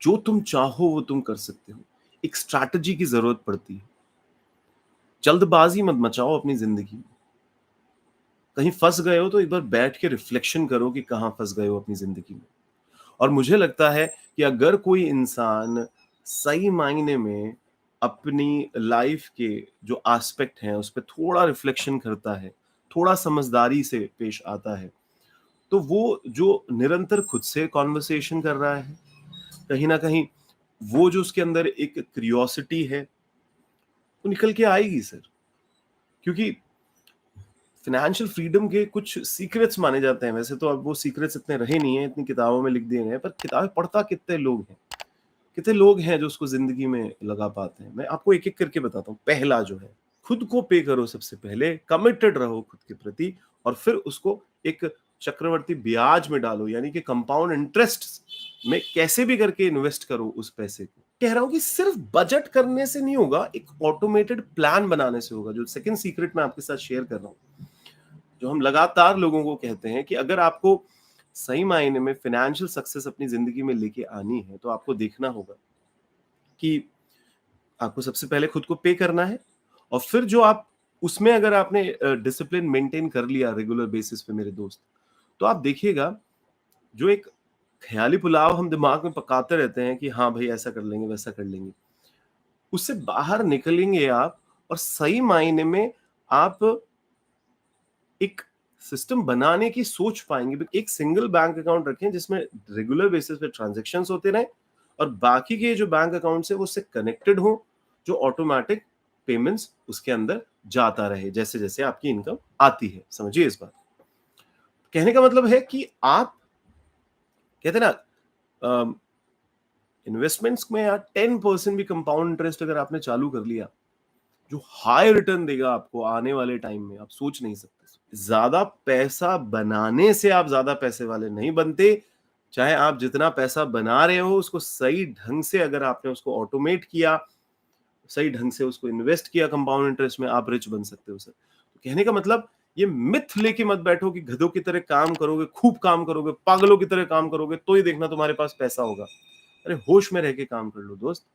जो तुम चाहो वो तुम कर सकते हो। एक स्ट्रैटेजी की ज़रूरत पड़ती है। जल्दबाज़ी मत मचाओ अपनी ज़िंदगी में। कहीं फँस गए हो तो एक बार बैठ के रिफ्लेक्शन करो कि कहाँ फँस गए हो अपनी ज़िंदगी में। और मुझे लगता है कि अगर कोई इंसान सही मायने में अपनी लाइफ़ के जो एस्पेक्ट हैं, उस पे थोड़ा रिफ्लेक्शन करता है, थोड़ा समझदारी से पेश आता है, तो वो जो निरंतर खुद से कन्वर्सेशन कर रहा है, कहीं न कहीं वो जो उसके अंदर एक क्यूरियोसिटी है, वो निकल के आएगी सर। क्योंकि फाइनेंशियल फ्रीडम के कुछ सीक्रेट्स माने जाते हैं। वैसे तो अब वो सीक्रेट्स इतने रहे नहीं हैं, इतनी किताबों में लिख दिए गए हैं, पर किताबें पढ़ता कितने लोग हैं? कितने लोग हैं जो उसको ज़िंदगी में लगा पाते हैं? मैं आपको एक-एक करके बताता हूँ। पहला जो है, खुद को पे करो सबसे पहले, कमिटेड रहो खुद के प्रति और फिर उसको एक चक्रवर्ती ब्याज में डालो, यानी कि कंपाउंड इंटरेस्ट में कैसे भी करके इन्वेस्ट करो उस पैसे को। कह रहा हूँ कि सिर्फ बजट करने से नहीं होगा, एक ऑटोमेटेड प्लान बनाने से होगा। जो सेकंड सीक्रेट मैं आपके साथ शेयर कर रहा हूँ, जो हम लगातार लोगों को कहते हैं कि अगर आपको सही मायने में फाइनेंशियल सक्सेस अपनी ज़िंदगी में लेके आनी है, तो आपको देखना होगा कि आपको सबसे पहले खुद को पे करना है और फिर जो आप उसमें अगर आपने डिसिप्लिन मेंटेन कर लिया रेगुलर बेसिस पे मेरे दोस्त, तो आप देखिएगा जो एक ख़याली पुलाव हम दिमाग में पकाते रहते हैं कि हाँ भाई ऐसा कर लेंगे, वैसा कर लेंगे। उससे बाहर निकलेंगे आप और सही मायने में आप एक सिस्टम बनाने की सोच पाएँगे। एक सिंगल बैंक अकाउंट रखें जिसमें रेगुलर बेसिस पे ट्रांज़ैक्शंस होते रहें और बाकी के जो बैंक अकाउंट्स हैं वो उससे कनेक्टेड हों, जो ऑटोमैटिक पेमेंट्स उसके अंदर जाता रहे, जैसे-जैसे आपकी इनकम आती है। समझिए इस बात को। कहने का मतलब है कि आप कहते हैं ना इन्वेस्टमेंट्स में यार 10% भी कंपाउंड इंटरेस्ट अगर आपने चालू कर लिया, जो हाई रिटर्न देगा आपको आने वाले टाइम में, आप सोच नहीं सकते। ज़्यादा पैसा बनाने से आप ज़्यादा पैसे वाले नहीं बनते। चाहे आप जितना पैसा बना रहे हो, उसको सही ढंग से अगर आपने उसको ऑटोमेट किया, सही ढंग से उसको इन्वेस्ट किया कंपाउंड इंटरेस्ट में, आप रिच बन सकते हो सर। तो कहने का मतलब ये मिथ लेके मत बैठो कि गधों की तरह काम करोगे, खूब काम करोगे, पागलों की तरह काम करोगे, तो ही देखना तुम्हारे पास पैसा होगा। अरे होश में रह के काम कर लो दोस्त।